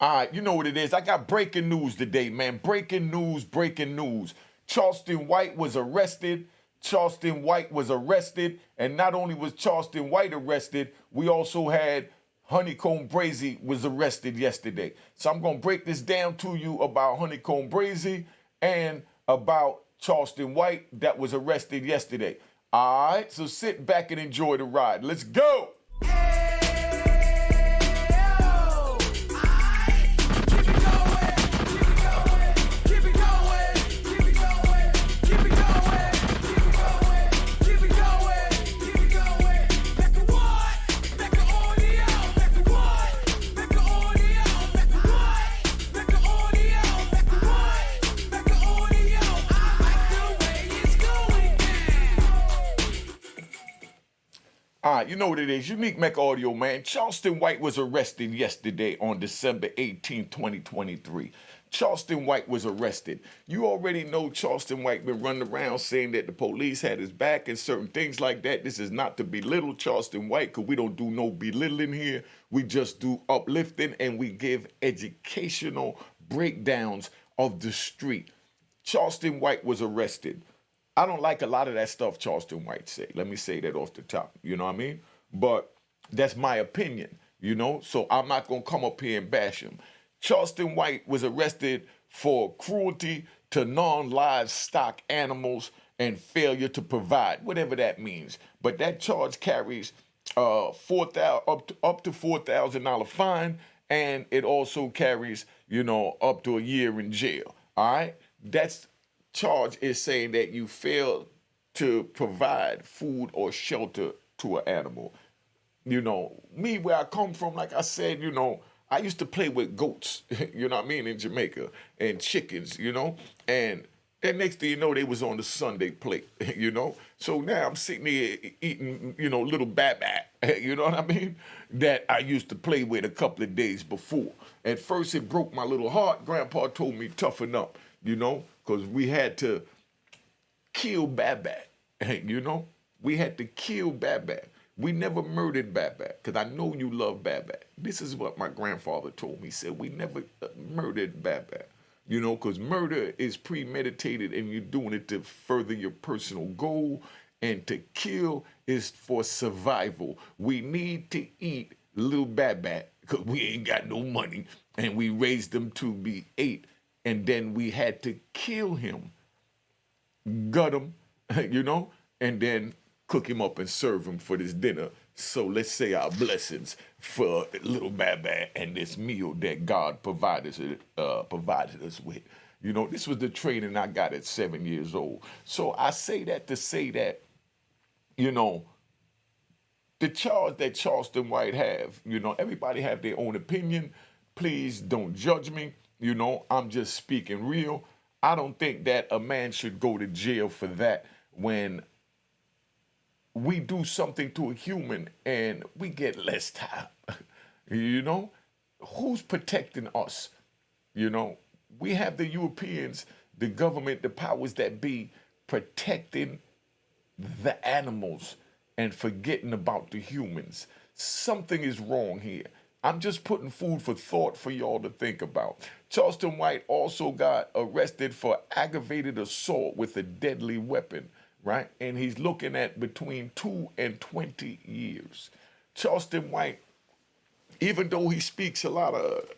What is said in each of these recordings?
All right, you know what it is. I got breaking news today, man. Breaking news, breaking news. Charleston White was arrested. Charleston White was arrested. And not only was Charleston White arrested, we also had Honeycomb Brazy was arrested yesterday. So I'm going to break this down to you about Honeycomb Brazy and about Charleston White that was arrested yesterday. All right, so sit back and enjoy the ride. Let's go. All right, you know what it is. Unique Mecca Audio, man. Charleston White was arrested yesterday on December 18, 2023. Charleston White was arrested. You already know Charleston White been running around saying that the police had his back and certain things like that. This is not to belittle Charleston White because we don't do no belittling here. We just do uplifting and we give educational breakdowns of the street. Charleston White was arrested. I don't like a lot of that stuff Charleston White say. Let me say that off the top. You know what I mean? But that's my opinion, you know? So I'm not going to come up here and bash him. Charleston White was arrested for cruelty to non-livestock animals and failure to provide, whatever that means. But that charge carries up to $4,000 fine, and it also carries, up to a year in jail. All right? That's charge is saying that you fail to provide food or shelter to an animal. Me where I come from, like I said, I used to play with goats, you know what I mean, in Jamaica, and chickens, and next thing you know, they was on the Sunday plate, So now I'm sitting here eating, little bat, you know what I mean, that I used to play with a couple of days before. At first, it broke my little heart. Grandpa told me, toughen up, because we had to kill Baba, We had to kill Baba. We never murdered Baba, because I know you love Baba. This is what my grandfather told me. He said, we never murdered Baba, because murder is premeditated and you're doing it to further your personal goal, and to kill is for survival. We need to eat little Baba, because we ain't got no money, and we raised them to be ate. And then we had to kill him, gut him, and then cook him up and serve him for this dinner. So let's say our blessings for little Baba and this meal that God provided us with. This was the training I got at 7 years old. So I say that to say that, the charge that Charleston White have, everybody have their own opinion. Please don't judge me. I'm just speaking real. I don't think that a man should go to jail for that when we do something to a human and we get less time. Who's protecting us? We have the Europeans, the government, the powers that be protecting the animals and forgetting about the humans. Something is wrong here. I'm just putting food for thought for y'all to think about. Charleston White also got arrested for aggravated assault with a deadly weapon, right? And he's looking at between 2 and 20 years. Charleston White, even though he speaks a lot of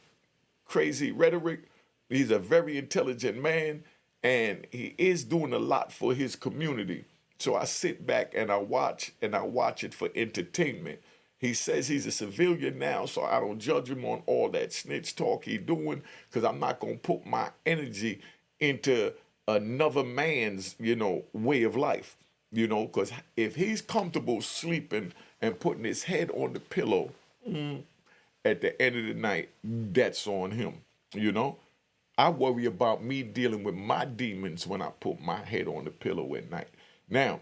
crazy rhetoric, he's a very intelligent man, and he is doing a lot for his community. So I sit back and I watch it for entertainment. He says he's a civilian now, so I don't judge him on all that snitch talk he's doing, because I'm not going to put my energy into another man's, way of life, because if he's comfortable sleeping and putting his head on the pillow, at the end of the night, that's on him, I worry about me dealing with my demons when I put my head on the pillow at night. Now,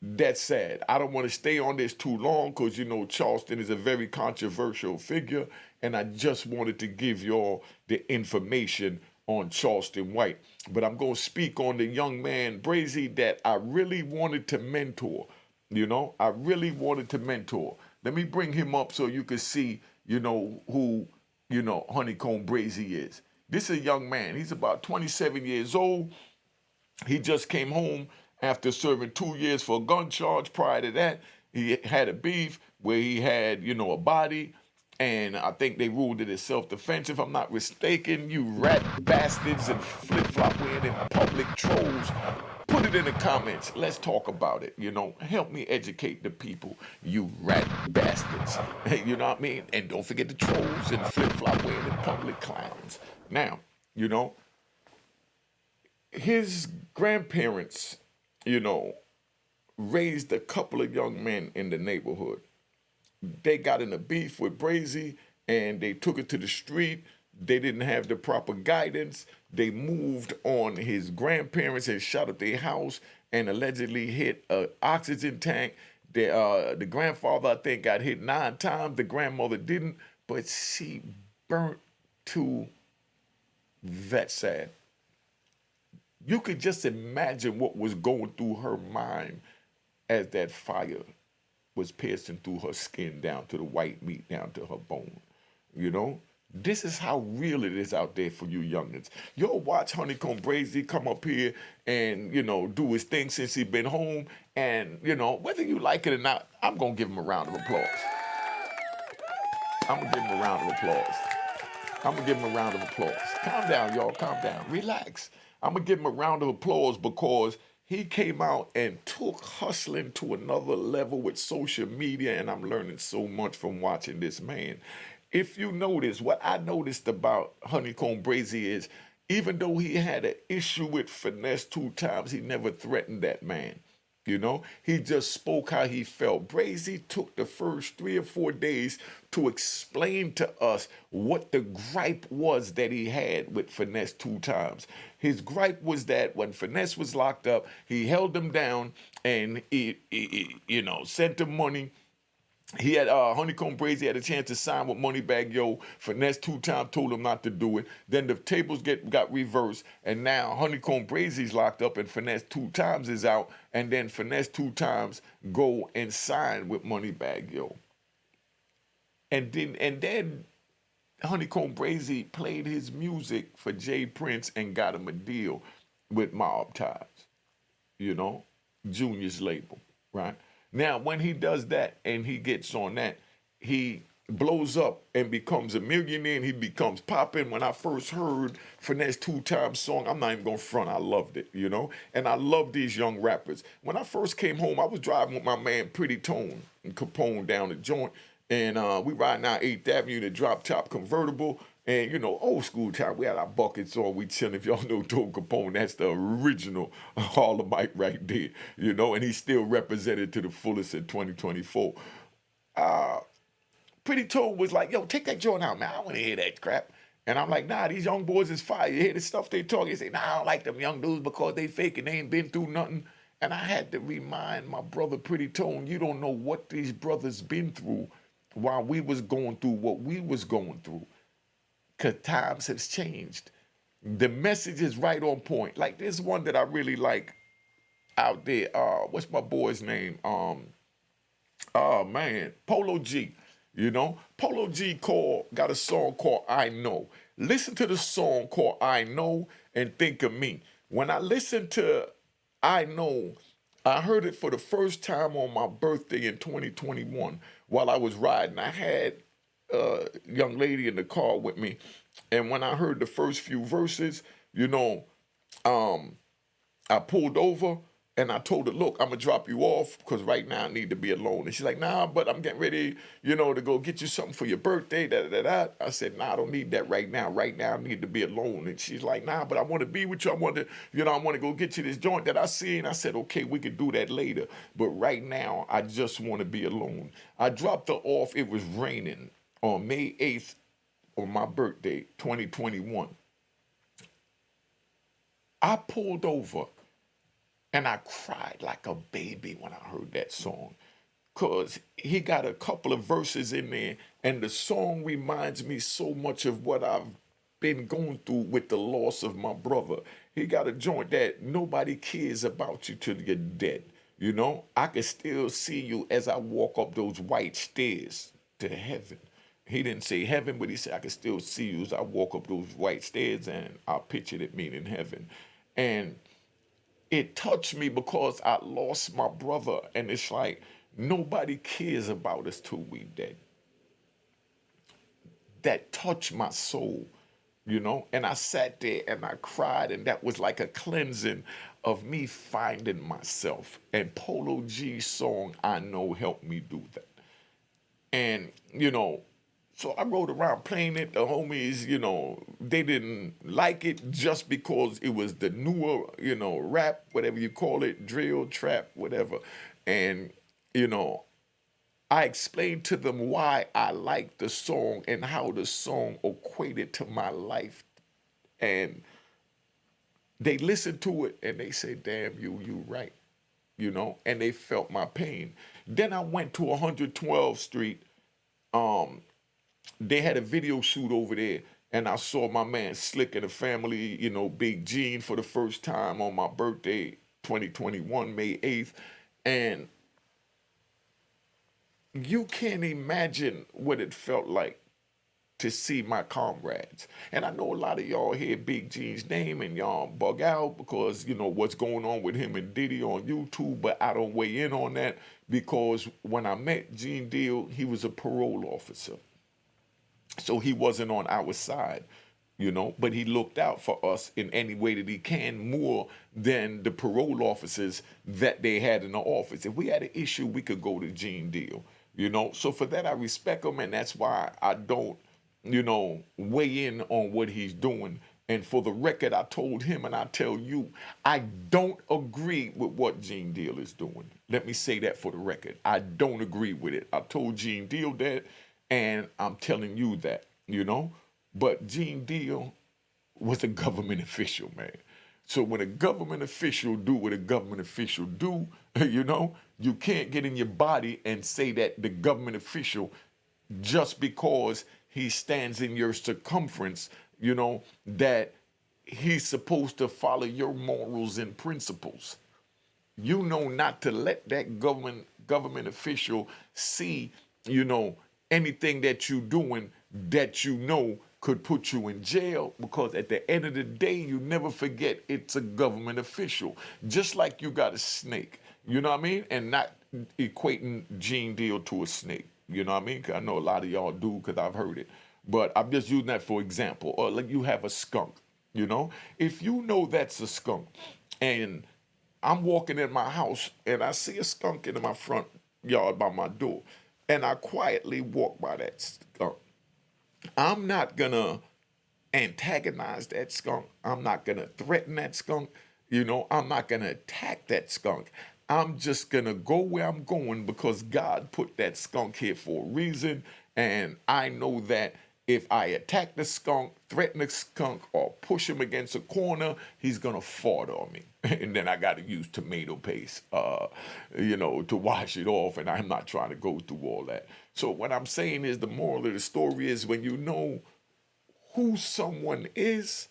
that's sad. I don't want to stay on this too long because, Charleston is a very controversial figure, and I just wanted to give y'all the information on Charleston White. But I'm going to speak on the young man, Brazy, that I really wanted to mentor. I really wanted to mentor. Let me bring him up so you can see, who Honeycomb Brazy is. This is a young man. He's about 27 years old. He just came home after serving 2 years for a gun charge. Prior to that, he had a beef where he had, a body, and I think they ruled it as self-defense, if I'm not mistaken. You rat bastards and flip-flop wearing and public trolls. Put it in the comments. Let's talk about it. Help me educate the people. You rat bastards. You know what I mean? And don't forget the trolls and flip-flop wearing and public clowns. Now, his grandparents, you know, raised a couple of young men in the neighborhood. They got in a beef with Brazy and they took it to the street. They didn't have the proper guidance. They moved on his grandparents and shot up their house and allegedly hit an oxygen tank. The grandfather, I think, got hit 9 times. The grandmother didn't, but she burnt to that sad. You could just imagine what was going through her mind as that fire was piercing through her skin down to the white meat, down to her bone. This is how real it is out there for you youngins. You'll watch Honeycomb Brazy come up here and, do his thing since he been home. And, whether you like it or not, I'm going to give him a round of applause. I'm going to give him a round of applause. I'm going to give him a round of applause. Calm down, y'all. Calm down. Relax. I'm going to give him a round of applause because he came out and took hustling to another level with social media, and I'm learning so much from watching this man. If you notice, what I noticed about Honeycomb Brazy is, even though he had an issue with Finesse 2 times, he never threatened that man. He just spoke how he felt. Brazy took the first 3 or 4 days to explain to us what the gripe was that he had with Finesse 2 times. His gripe was that when Finesse was locked up, he held him down and he sent him money. He had Honeycomb Brazy had a chance to sign with Moneybag Yo. Finesse 2 times told him not to do it. Then the tables got reversed, and now Honeycomb Brazy's locked up, and Finesse 2 times is out. And then Finesse 2 times go and sign with Moneybag Yo. And then Honeycomb Brazy played his music for Jay Prince and got him a deal with Mob Ties. Junior's label, right? Now, when he does that and he gets on that, he blows up and becomes a millionaire and he becomes popping. When I first heard Finesse 2 times song, I'm not even going to front, I loved it, And I love these young rappers. When I first came home, I was driving with my man Pretty Tone and Capone down the joint. And we riding out 8th Avenue in a drop-top convertible. And, old school time, we had our buckets on, we chilling. If y'all know Joe Capone, that's the original Harlemite right there, and he's still represented to the fullest in 2024. Pretty Tone was like, yo, take that joint out, man. I don't want to hear that crap. And I'm like, nah, these young boys is fire. You hear the stuff they talk? He say, nah, I don't like them young dudes because they fake and they ain't been through nothing. And I had to remind my brother Pretty Tone, you don't know what these brothers been through while we was going through what we was going through. Because times have changed. The message is right on point. Like there's one that I really like out there. What's my boy's name? Polo G. Polo G got a song called I Know. Listen to the song called I Know and think of me. When I listened to I Know, I heard it for the first time on my birthday in 2021 while I was riding. I had young lady in the car with me, and when I heard the first few verses, I pulled over and I told her, look, I'm gonna drop you off because right now I need to be alone. And she's like, nah, but I'm getting ready, to go get you something for your birthday. I said, nah, I don't need that right now. Right now I need to be alone. And she's like, nah, but I want to be with you. I want to go get you this joint that I see. And I said, okay, we could do that later. But right now I just want to be alone. I dropped her off. It was raining on May 8th on my birthday, 2021. I pulled over and I cried like a baby when I heard that song. Because he got a couple of verses in there, and the song reminds me so much of what I've been going through with the loss of my brother. He got a joint that nobody cares about you till you're dead. I can still see you as I walk up those white stairs to heaven. He didn't say heaven, but he said, I can still see you as I walk up those white stairs, and I pictured it meaning heaven. And it touched me because I lost my brother, and it's like nobody cares about us till we dead. That touched my soul, and I sat there and I cried, and that was like a cleansing of me finding myself. And Polo G's song, I Know, helped me do that. And, so I rode around playing it. The homies, they didn't like it just because it was the newer, rap, whatever you call it, drill, trap, whatever. And, you know, I explained to them why I liked the song and how the song equated to my life. And they listened to it and they said, damn, you right, and they felt my pain. Then I went to 112th Street. Um, they had a video shoot over there, and I saw my man Slick and the family, Big Gene, for the first time on my birthday, 2021, May 8th. And you can't imagine what it felt like to see my comrades. And I know a lot of y'all hear Big G's name and y'all bug out because, what's going on with him and Diddy on YouTube, but I don't weigh in on that because when I met Gene Deal, he was a parole officer. So he wasn't on our side, but he looked out for us in any way that he can more than the parole officers that they had in the office. If we had an issue, we could go to Gene Deal, So for that, I respect him, and that's why I don't, weigh in on what he's doing. And for the record, I told him and I tell you, I don't agree with what Gene Deal is doing. Let me say that for the record. I don't agree with it. I told Gene Deal that, and I'm telling you that, But Gene Deal was a government official, man. So when a government official do what a government official do, you can't get in your body and say that the government official, just because he stands in your circumference, that he's supposed to follow your morals and principles. You know not to let that government official see, anything that you doing that could put you in jail, because at the end of the day, you never forget it's a government official. Just like you got a snake, you know what I mean? And not equating Gene Deal to a snake, you know what I mean? 'Cause I know a lot of y'all do because I've heard it. But I'm just using that for example. Or like you have a skunk, If you know that's a skunk and I'm walking in my house and I see a skunk in my front yard by my door, and I quietly walk by that skunk, I'm not gonna antagonize that skunk. I'm not gonna threaten that skunk. I'm not gonna attack that skunk. I'm just gonna go where I'm going because God put that skunk here for a reason. And I know that if I attack the skunk, threaten the skunk, or push him against a corner, he's gonna fart on me. And then I gotta use tomato paste, to wash it off. And I'm not trying to go through all that. So what I'm saying is the moral of the story is when you know who someone is,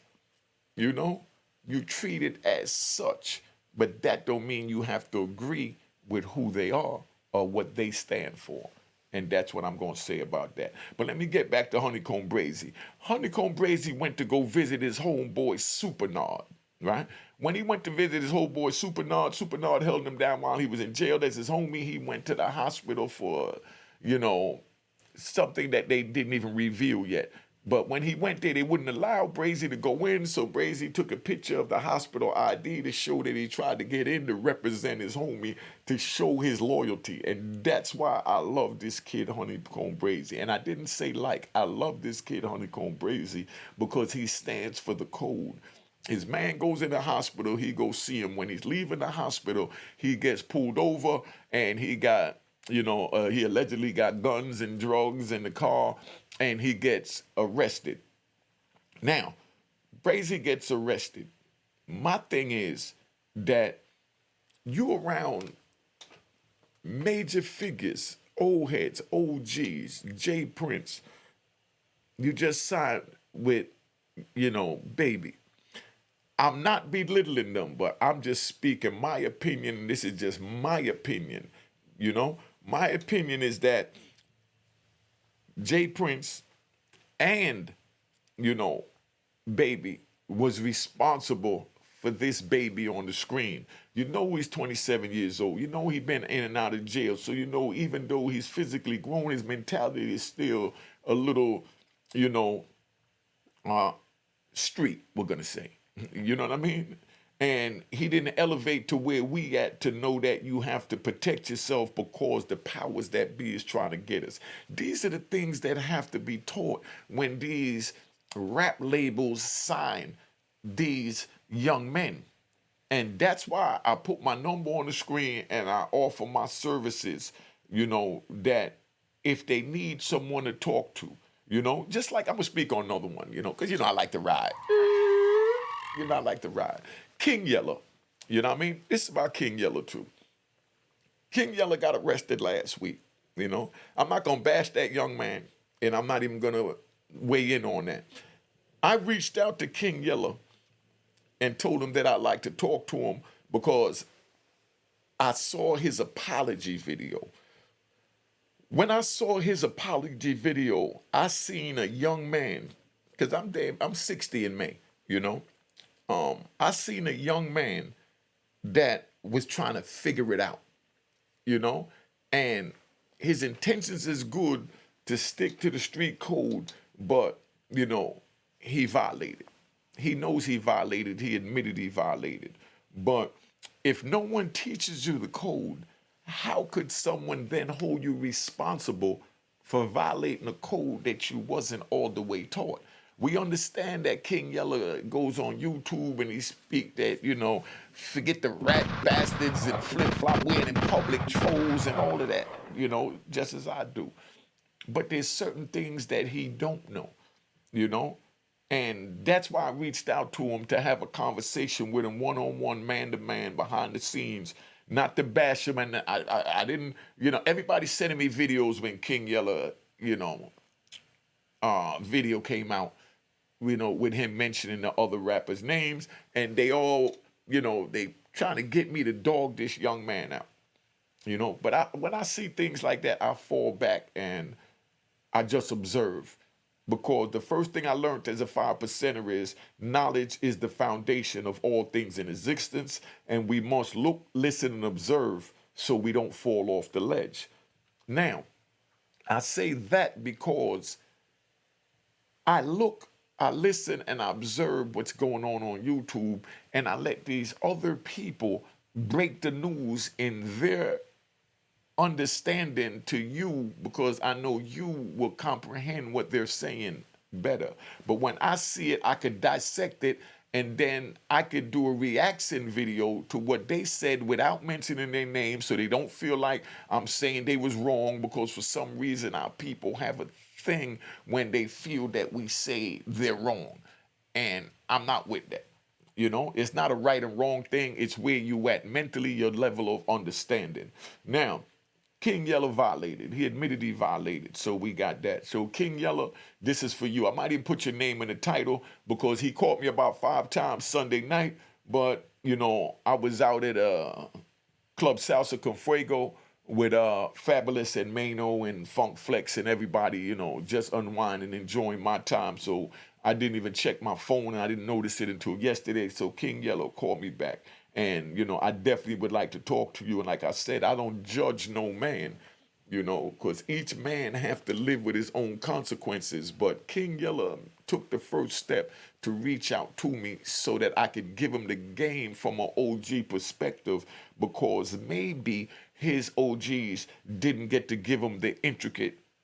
you treat it as such. But that don't mean you have to agree with who they are or what they stand for. And that's what I'm going to say about that. But let me get back to Honeycomb Brazy. Honeycomb Brazy went to go visit his homeboy Supernard, right? When he went to visit his homeboy Supernard held him down while he was in jail. That's his homie. He went to the hospital for, something that they didn't even reveal yet. But when he went there, they wouldn't allow Brazy to go in, so Brazy took a picture of the hospital ID to show that he tried to get in to represent his homie, to show his loyalty. And that's why I love this kid, Honeycomb Brazy. And I didn't say I love this kid, Honeycomb Brazy, because he stands for the code. His man goes in the hospital, he goes see him. When he's leaving the hospital, he gets pulled over, and he got he allegedly got guns and drugs in the car, and he gets arrested. Now, Brazy gets arrested. My thing is that you around major figures, old heads, OGs, Jay Prince, you just signed with, Baby. I'm not belittling them, but I'm just speaking my opinion, and this is just my opinion, My opinion is that Jay Prince and, you know, Baby was responsible for this baby on the screen. You know he's 27 years old. You know he's been in and out of jail. So you know even though he's physically grown, his mentality is still a little, you know, uh, street, we're gonna say. You know what I mean? And he didn't elevate to where we at to know that you have to protect yourself because the powers that be is trying to get us. These are the things that have to be taught when these rap labels sign these young men. And that's why I put my number on the screen and I offer my services, you know, that if they need someone to talk to, you know, just like I'm gonna speak on another one, you know, because you know I like to ride. You know I like to ride. King Yellow, you know what I mean? This is about King Yellow too. King Yellow got arrested last week, you know. I'm not gonna bash that young man, and I'm not even gonna weigh in on that. I reached out to King Yellow and told him that I'd like to talk to him because I saw his apology video. When I saw his apology video, I seen a young man, because I'm 60 in May, you know. I seen a young man that was trying to figure it out, you know, and his intentions is good to stick to the street code, but you know, he violated. He knows he violated, he admitted he violated. But if no one teaches you the code, how could someone then hold you responsible for violating a code that you wasn't all the way taught? We understand that King Yella goes on YouTube and he speak that, you know, forget the rat bastards and flip-flop wearing in public trolls and all of that, you know, just as I do. But there's certain things that he don't know, you know? And that's why I reached out to him to have a conversation with him one-on-one, man-to-man, behind the scenes, not to bash him. And I didn't, you know, everybody sending me videos when King Yella, you know, video came out, you know, with him mentioning the other rappers' names, and they all, you know, they trying to get me to dog this young man out, you know. But when I see things like that, I fall back and I just observe. Because the first thing I learned as a 5%er is knowledge is the foundation of all things in existence, and we must look, listen, and observe so we don't fall off the ledge. Now, I say that because I look, I listen, and I observe what's going on YouTube, and I let these other people break the news in their understanding to you because I know you will comprehend what they're saying better. But when I see it, I could dissect it and then I could do a reaction video to what they said without mentioning their name so they don't feel like I'm saying they was wrong, because for some reason our people have a thing when they feel that we say they're wrong. And I'm not with that. You know, it's not a right and wrong thing. It's where you at mentally, your level of understanding. Now, King Yellow violated. He admitted he violated. So we got that. So King Yellow, this is for you. I might even put your name in the title because he caught me about 5 times Sunday night. But, you know, I was out at Club Salsa con Fuego with Fabulous and Mano and Funk Flex and everybody, you know, just unwinding, enjoying my time. So I didn't even check my phone and I didn't notice it until yesterday. So King Yellow called me back. And, you know, I definitely would like to talk to you. And like I said, I don't judge no man, you know, because each man have to live with his own consequences. But King Yella took the first step to reach out to me so that I could give him the game from an OG perspective, because maybe his OGs didn't get to give him the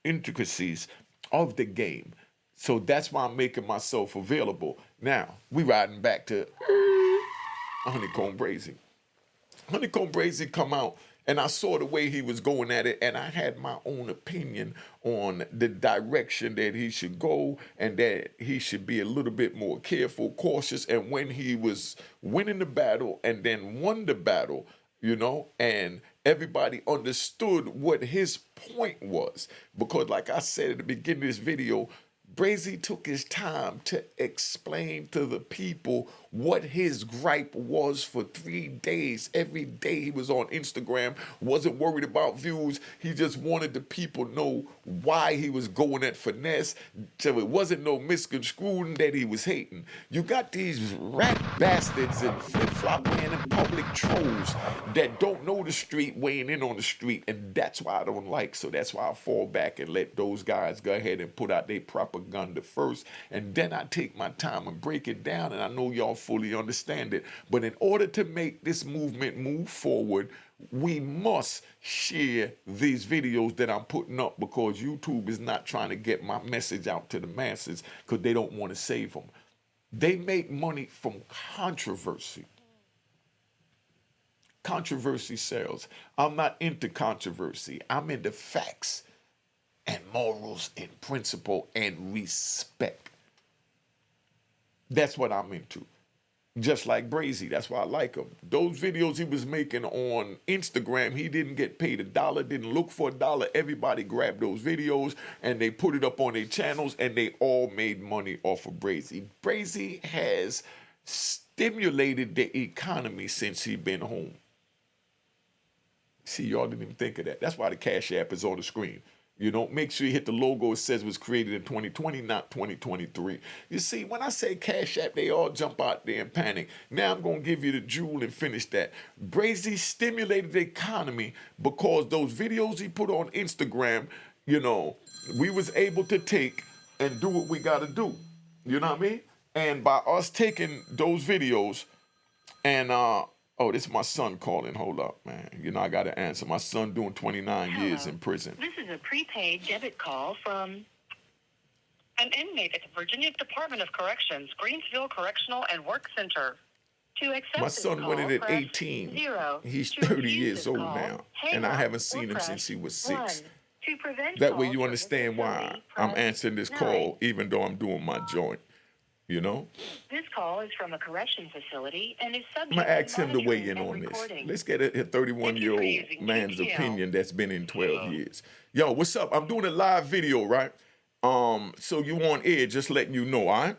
intricacies of the game. So that's why I'm making myself available. Now, we riding back to Honeycomb Brazy. Honeycomb Brazy come out, and I saw the way he was going at it, and I had my own opinion on the direction that he should go and that he should be a little bit more careful, cautious. And when he was winning the battle and then won the battle, you know, and everybody understood what his point was. Because like I said at the beginning of this video, Brazy took his time to explain to the people what his gripe was for 3 days. Every day he was on Instagram, wasn't worried about views. He just wanted the people know why he was going at Finesse. So it wasn't no misconstruing that he was hating. You got these rat bastards and flip-flop wearing and public trolls that don't know the street weighing in on the street, and that's why I don't like. So that's why I fall back and let those guys go ahead and put out their propaganda first, and then I take my time and break it down, and I know y'all fully understand it. But in order to make this movement move forward, we must share these videos that I'm putting up, because YouTube is not trying to get my message out to the masses because they don't want to save them. They make money from controversy. Controversy sells. I'm not into controversy. I'm into facts and morals and principle and respect. That's what I'm into. Just like Brazy, that's why I like him. Those videos he was making on Instagram, he didn't get paid $1, didn't look for $1. Everybody grabbed those videos and they put it up on their channels, and they all made money off of Brazy. Brazy has stimulated the economy since he been home. See, y'all didn't even think of that. That's why the Cash App is on the screen. You know, make sure you hit the logo. It says it was created in 2020, not 2023. You see, when I say Cash App, they all jump out there and panic. Now I'm going to give you the jewel and finish that. Brazy stimulated the economy because those videos he put on Instagram, you know, we was able to take and do what we got to do. You know what I mean? And by us taking those videos and, oh, this is my son calling. Hold up, man. You know, I got to answer. My son doing 29 years in prison. This is a prepaid debit call from an inmate at the Virginia Department of Corrections, Greensville Correctional and Work Center. To accept my son call, went in at 18. He's 30 years old now, and I haven't seen him since he was 6. That way you understand why I'm answering this call, even though I'm doing my joint. You know? This call is from a correction facility and is subject I'm going to ask him to weigh in and on this. recording. Let's get a 31-year-old man's opinion that's been in 12 years. Yo, what's up? I'm doing a live video, right? So you on air, just letting you know, all right?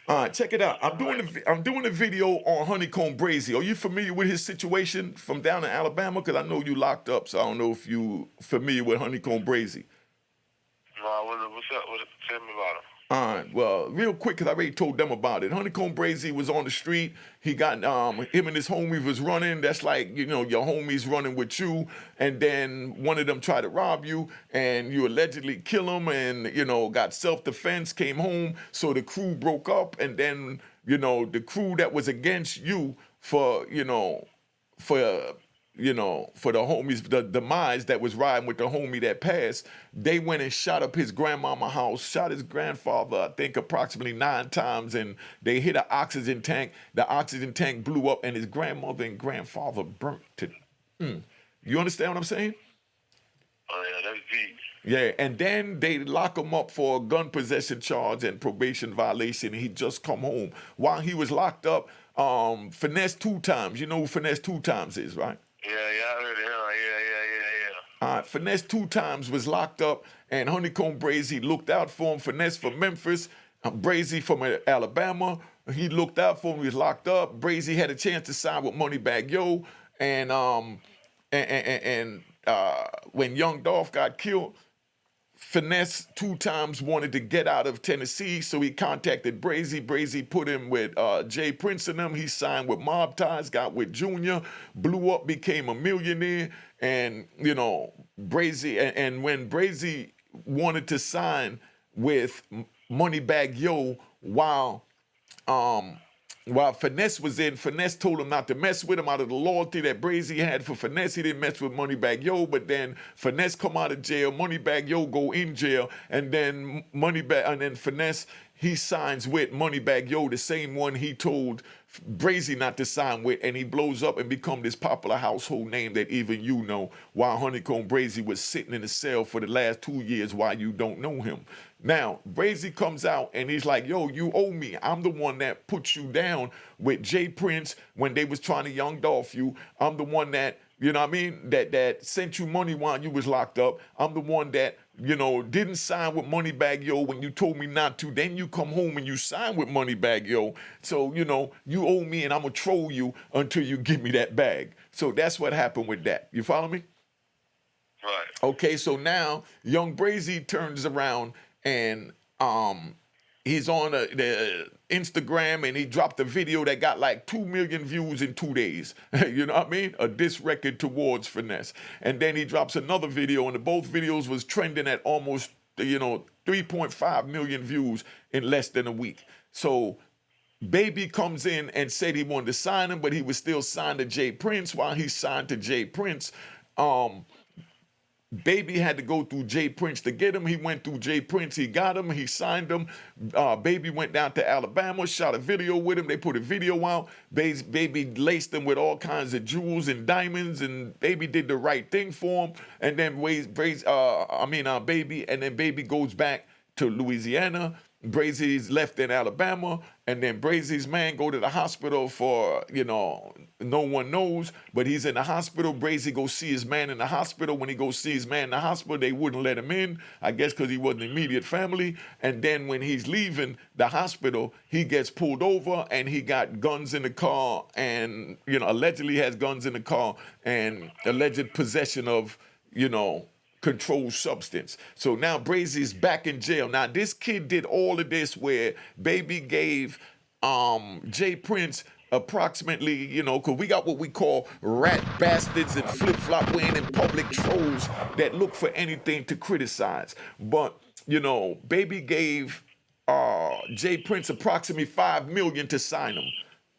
All right, check it out. I'm doing a video on Honeycomb Brazy. Are you familiar with his situation from down in Alabama? Because I know you locked up, so I don't know if you familiar with Honeycomb Brazy. No, what's up? Tell me about him. All right, well, real quick, because I already told them about it. Honeycomb Brazy was on the street. He got, him and his homie was running. That's like, you know, your homie's running with you, and then one of them tried to rob you, and you allegedly kill him, and, you know, got self-defense, came home, so the crew broke up, and then, you know, the crew that was against you for, you know, for the homies, the demise that was riding with the homie that passed, they went and shot up his grandmama house, shot his grandfather, I think approximately 9 times, and they hit an oxygen tank. The oxygen tank blew up, and his grandmother and grandfather burnt to. You understand what I'm saying? Oh, yeah, that's deep. Yeah, and then they lock him up for a gun possession charge and probation violation, and he just come home. While he was locked up, Finesse 2 times. You know who Finesse 2 times is, right? Yeah, I heard it. Yeah. Finesse 2 times was locked up, and Honeycomb Brazy looked out for him. Finesse from Memphis, Brazy from Alabama. He looked out for him. He was locked up. Brazy had a chance to sign with Moneybagg Yo, and when Young Dolph got killed, Finesse 2 times wanted to get out of Tennessee, so he contacted Brazy. Brazy put him with Jay Prince and them. He signed with Mob Ties, got with Junior, blew up, became a millionaire. And, you know, Brazy, and when Brazy wanted to sign with Moneybagg Yo while Finesse was in, Finesse told him not to mess with him out of the loyalty that Brazy had for Finesse. He didn't mess with Moneybagg Yo, but then Finesse come out of jail, Moneybagg Yo go in jail, and then Finesse, he signs with Moneybagg Yo, the same one he told Brazy not to sign with, and he blows up and become this popular household name that even you know, while Honeycomb Brazy was sitting in a cell for the last 2 years while you don't know him. Now, Brazy comes out and he's like, yo, you owe me. I'm the one that put you down with Jay Prince when they was trying to Young Dolph you. I'm the one that, you know what I mean, that sent you money while you was locked up. I'm the one that didn't sign with Moneybag Yo when you told me not to. Then you come home and you sign with Moneybag Yo. So, you owe me and I'm going to troll you until you give me that bag. So that's what happened with that. You follow me? Right. Okay, so now young Brazy turns around and he's on the Instagram and he dropped a video that got like 2 million views in 2 days. You know what I mean? A diss record towards Finesse. And then he drops another video and both videos was trending at almost, 3.5 million views in less than a week. So Baby comes in and said he wanted to sign him, but he was still signed to Jay Prince. While he signed to Jay Prince, Baby had to go through Jay Prince to get him. He went through Jay Prince. He got him. He signed him. Baby went down to Alabama, shot a video with him. They put a video out. Baby laced him with all kinds of jewels and diamonds, and Baby did the right thing for him. And then Baby, and then Baby goes back to Louisiana. Brazy's left in Alabama, and then Brazy's man go to the hospital for, no one knows, but he's in the hospital. Brazy go see his man in the hospital. When he goes see his man in the hospital, they wouldn't let him in, I guess because he wasn't immediate family. And then when he's leaving the hospital, he gets pulled over, and he got guns in the car, and, allegedly has guns in the car, and alleged possession of, controlled substance. So now Brazy's back in jail. Now this kid did all of this where Baby gave Jay Prince approximately, because we got what we call rat bastards and flip-flop wearing in public trolls that look for anything to criticize. But, Baby gave Jay Prince approximately $5 million to sign him.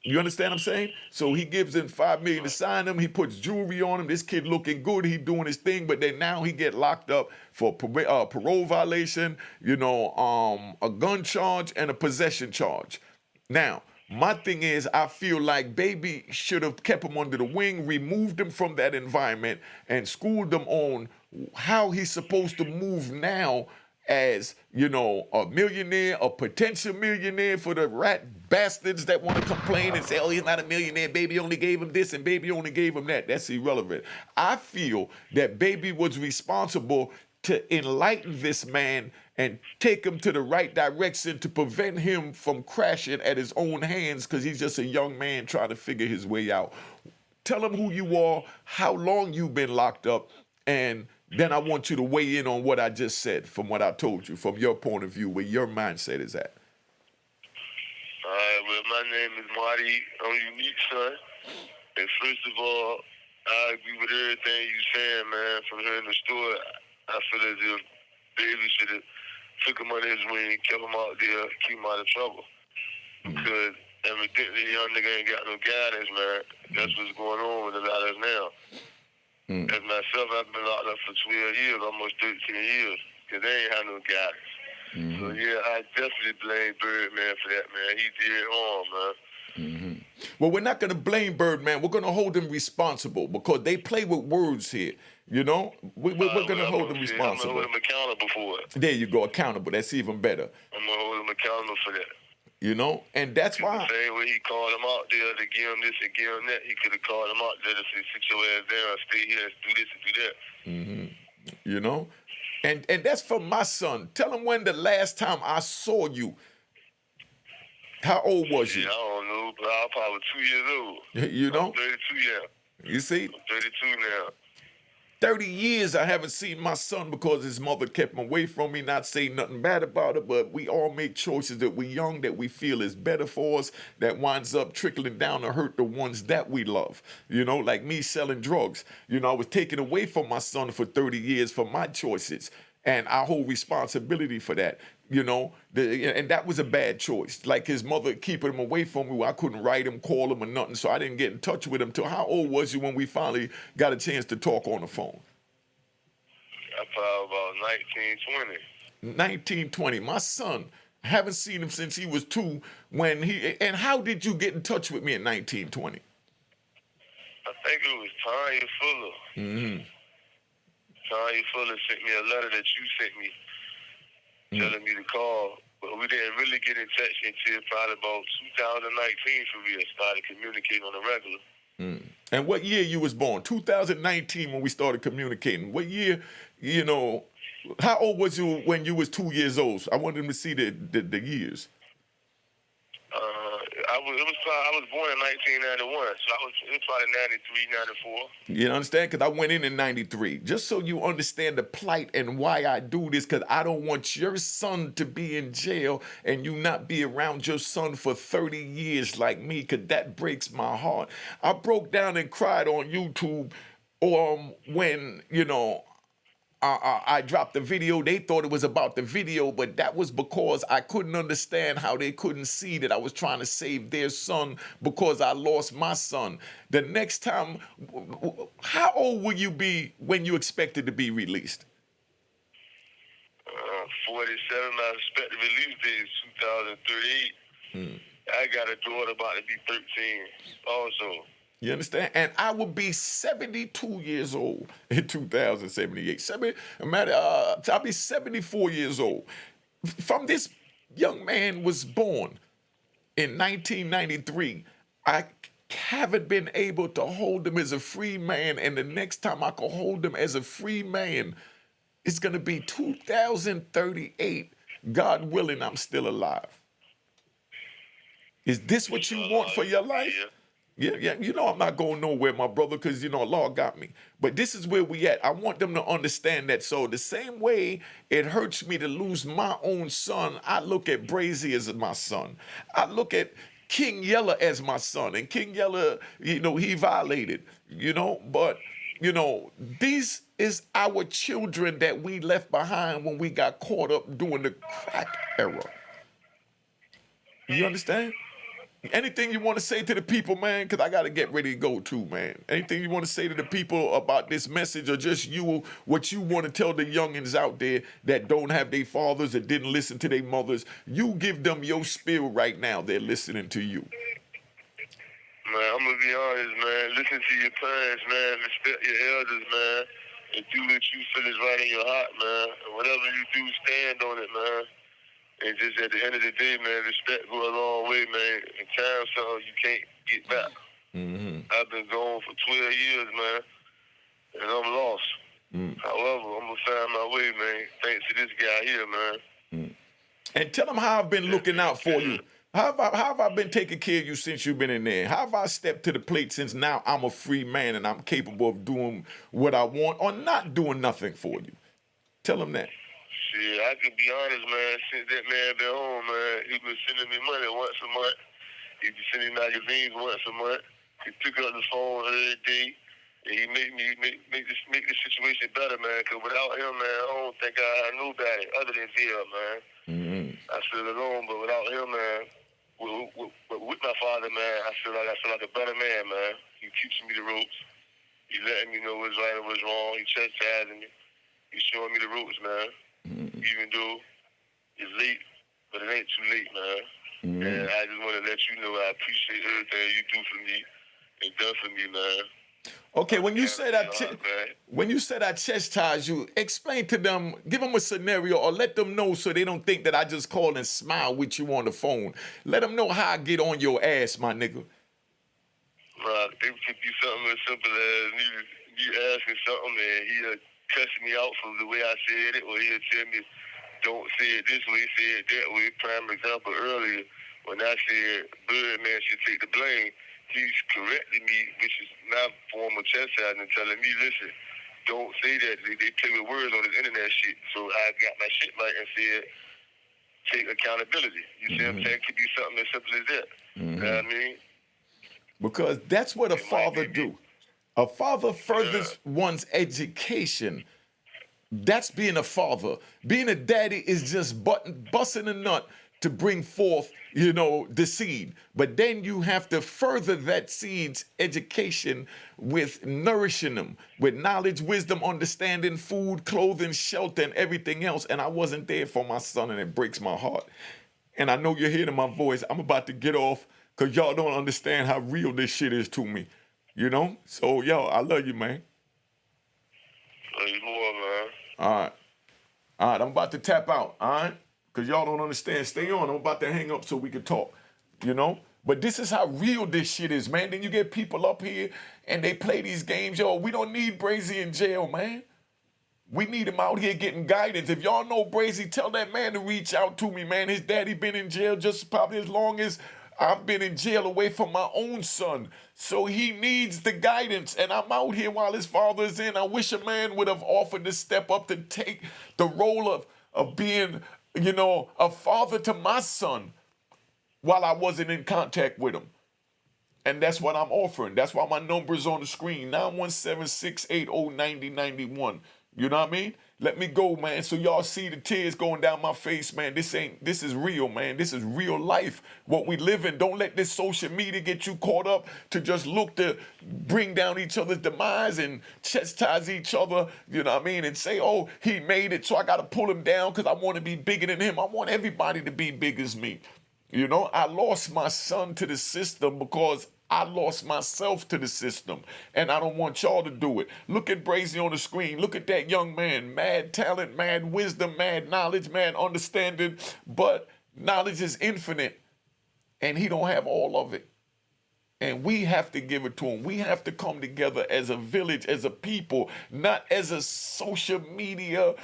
You understand what I'm saying? So he gives him $5 million to sign him. He puts jewelry on him. This kid looking good. He doing his thing. But then now he get locked up for parole violation, a gun charge and a possession charge. Now, my thing is, I feel like Baby should have kept him under the wing, removed him from that environment, and schooled him on how he's supposed to move now as, a millionaire, a potential millionaire for the rat bastards that want to complain and say, oh, he's not a millionaire, Baby only gave him this and Baby only gave him that. That's irrelevant. I feel that Baby was responsible to enlighten this man and take him to the right direction to prevent him from crashing at his own hands because he's just a young man trying to figure his way out. Tell him who you are, how long you've been locked up, and then I want you to weigh in on what I just said from what I told you, from your point of view, where your mindset is at. All right, well, my name is Marty. I'm Unique, son. And first of all, I agree with everything you're saying, man. From here in the store, I feel as if Baby should have took him under his wing, kept him out there, keep him out of trouble. Because evidently the young nigga ain't got no guidance, man. That's what's going on with a lot of us now. As myself, I've been locked up for 12 years, almost 13 years, because they ain't have no guidance. So, yeah, I definitely blame Birdman for that, man. He did wrong, man. Well, we're not going to blame Birdman. We're going to hold him responsible because they play with words here. We're going to hold him responsible. I'm going to hold him accountable for it. There you go, accountable. That's even better. I'm going to hold him accountable for that. And that's why. The same way he called him out there to give him this and give him that, he could have called him out there to say, sit your ass down, stay here, do this and do that. And that's for my son. Tell him when the last time I saw you. How old was you? I don't know, but I was probably 2 years old. I'm 32 now. You see? I'm 32 now. 30 years I haven't seen my son because his mother kept him away from me, not saying nothing bad about it, but we all make choices that we're young, that we feel is better for us, that winds up trickling down to hurt the ones that we love. Like me selling drugs. I was taken away from my son for 30 years for my choices, and I hold responsibility for that. And that was a bad choice. Like his mother keeping him away from me where I couldn't write him, call him or nothing, so I didn't get in touch with him till how old was you when we finally got a chance to talk on the phone? I probably about 1920. 1920. My son, I haven't seen him since he was 2 and how did you get in touch with me in 1920? I think it was Tanya Fuller. Tanya Fuller sent me a letter that you sent me telling me to call, but we didn't really get in touch until probably about 2019 for real. Started communicating on the regular. And what year you was born? 2019 when we started communicating. What year, How old was you when you was 2 years old? I wanted them to see the years. I was born in 1991, so it was probably 93, 94. You understand? Because I went in 93. Just so you understand the plight and why I do this, because I don't want your son to be in jail and you not be around your son for 30 years like me, because that breaks my heart. I broke down and cried on YouTube when, I dropped the video. They thought it was about the video, but that was because I couldn't understand how they couldn't see that I was trying to save their son because I lost my son. The next time, how old will you be when you expected to be released? 47. My expected release date is 2038. I got a daughter about to be 13 also. You understand? And I will be 72 years old in 2078. I'll be 74 years old. From this young man was born in 1993, I haven't been able to hold him as a free man. And the next time I can hold him as a free man, it's going to be 2038. God willing, I'm still alive. Is this what you want for your life? Yeah, I'm not going nowhere, my brother, because, Allah got me. But this is where we at. I want them to understand that. So the same way it hurts me to lose my own son, I look at Brazy as my son. I look at King Yella as my son. And King Yella, he violated, but, these is our children that we left behind when we got caught up during the crack era. You understand? Anything you want to say to the people, man? Because I got to get ready to go too, man. Anything you want to say to the people about this message, or just what you want to tell the youngins out there that don't have their fathers, that didn't listen to their mothers? You give them your spiel right now. They're listening to you. Man, I'm going to be honest, man. Listen to your parents, man. Respect your elders, man. And do what you feel is right in your heart, man. And whatever you do, stand on it, man. And just at the end of the day, man, respect go a long way, man. And time's something you can't get back. I've been gone for 12 years, man, and I'm lost. However, I'm going to find my way, man, thanks to this guy here, man. And tell them how I've been looking out for you. How have I been taking care of you since you've been in there? How have I stepped to the plate since now I'm a free man and I'm capable of doing what I want or not doing nothing for you? Tell them that. Shit, I can be honest, man. Since that man been home, man, he been sending me money once a month. He been sending magazines once a month. He pick up the phone every day, and he make the situation better, man. Cause without him, man, I don't think I knew about it other than Phil, man. I feel alone, but without him, man, with my father, man, I feel like a better man, man. He teaching me the ropes. He letting me know what's right and what's wrong. He chastising me. He's showing me the ropes, man. Even though it's late, but it ain't too late, man. And I just want to let you know I appreciate everything you do for me and done for me, man. Okay, when you said I chastise you, explain to them, give them a scenario, or let them know so they don't think that I just call and smile with you on the phone. Let them know how I get on your ass, my nigga. It could be something as simple as me asking something and he'll cuss me out from the way I said it, or he'll tell me, don't say it this way, say it that way. Prime example earlier, when I said Birdman should take the blame, he's correcting me, which is my form of chastising, telling me, listen, don't say that. They play with words on this internet shit. So I got my shit right and said, take accountability. You see what I'm saying? It could be something as simple as that. You know what I mean? Because that's what a father do. A father furthers one's education. That's being a father. Being a daddy is just busting a nut to bring forth, the seed. But then you have to further that seed's education with nourishing them, with knowledge, wisdom, understanding, food, clothing, shelter, and everything else. And I wasn't there for my son, and it breaks my heart. And I know you're hearing my voice. I'm about to get off because y'all don't understand how real this shit is to me. So, I love you, man. Love you more, man. All right, I'm about to tap out, all right? Because y'all don't understand. Stay on. I'm about to hang up so we can talk, But this is how real this shit is, man. Then you get people up here and they play these games. Yo, we don't need Brazy in jail, man. We need him out here getting guidance. If y'all know Brazy, tell that man to reach out to me, man. His daddy been in jail just probably as long as I've been in jail away from my own son. So he needs the guidance, and I'm out here while his father's in. I wish a man would have offered to step up to take the role of being, you know, a father to my son while I wasn't in contact with him. And that's what I'm offering. That's why my number's on the screen, 917-680-9091. You know what I mean? Let me go, man, so y'all see the tears going down my face, man. This is real, man. This is real life, what we live in. Don't let this social media get you caught up to just look to bring down each other's demise and chastise each other, you know what I mean, and say, oh, he made it, so I got to pull him down because I want to be bigger than him. I want everybody to be big as me. You know, I lost my son to the system because I lost myself to the system, and I don't want y'all to do it. Look at Brazy on the screen. Look at that young man. Mad talent, mad wisdom, mad knowledge, mad understanding, but knowledge is infinite, and he don't have all of it. And we have to give it to him. We have to come together as a village, as a people, not as a social media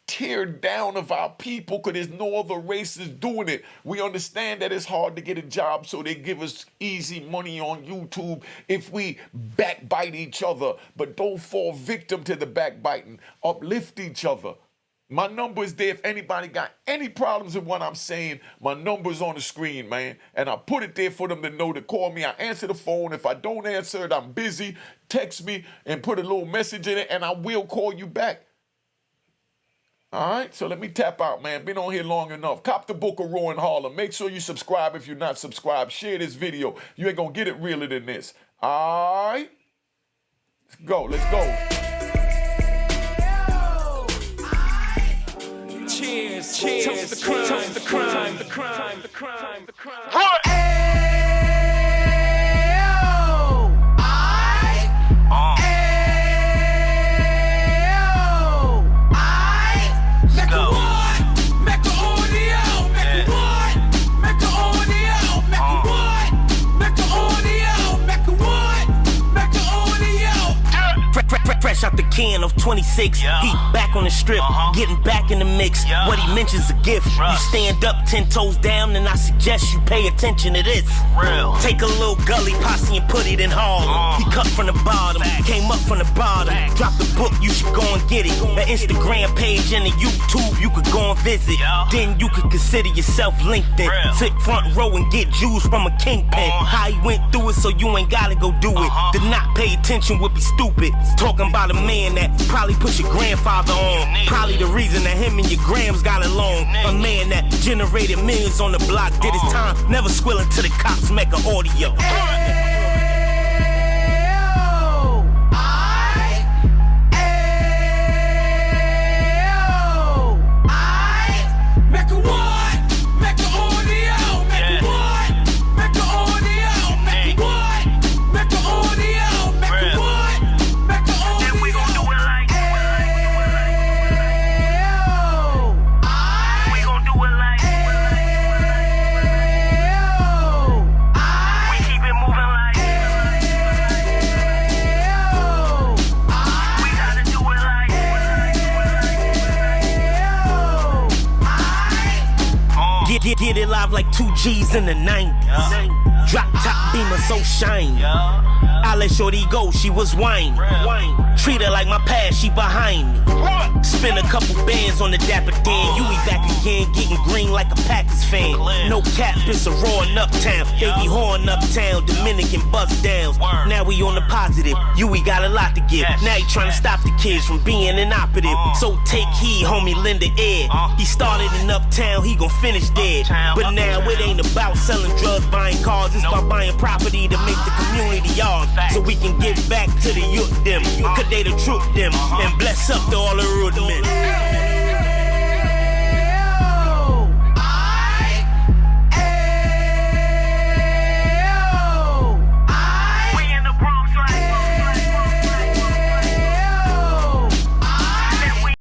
tear down of our people because there's no other races doing it. We understand that it's hard to get a job, so they give us easy money on YouTube if we backbite each other. But don't fall victim to the backbiting. Uplift each other. My number is there. If anybody got any problems with what I'm saying, my number's on the screen, man. And I put it there for them to know to call me. I answer the phone. If I don't answer it, I'm busy. Text me and put a little message in it, and I will call you back. All right, so let me tap out, man. Been on here long enough. Cop the book of Raw in Harlem. Make sure you subscribe if you're not subscribed. Share this video. You ain't gonna get it realer than this. All right, let's go. Let's go. Cheers, cheers. Toast the crime, toast the crime, the crime, the crime, the crime. What? Fresh out the can of 26, he back on the strip, getting back in the mix. What he mentions a gift. You stand up 10 toes down, and I suggest you pay attention to this. Real. Take a little gully posse and put it in Harlem. He cut from the bottom, came up from the bottom. Drop the book, you should go and get it. The Instagram page and the YouTube, you could go and visit. Then you could consider yourself LinkedIn. Sit front row and get Jews from a kingpin. How he went through it, so you ain't gotta go do it. To not pay attention would be stupid. Talking about a man that probably put your grandfather on. Probably the reason that him and your grams got along. A man that generated millions on the block, did his time, never squilling to the cops, Mecca audio. Get it live like 2 G's in the 90s. Drop top beamer so shiny. I let shorty go, she was whining. Treat her like my past, she behind me. Spend a couple bands on the Dapper Dan. You be back again, getting green like a Packers fan. No cap, it's a raw in Uptown. They be horn Uptown, Dominican bust downs. Now we on the positive, we got a lot to give. Now he trying to stop the kids from being inoperative. So take heed, homie, lend a ear. He started in Uptown, he gon' finish dead. But now it ain't about selling drugs, buying cars. It's about buying property to make the community yours. So we can give back to the youth them. Cause they the truth them. And bless up to all the road men.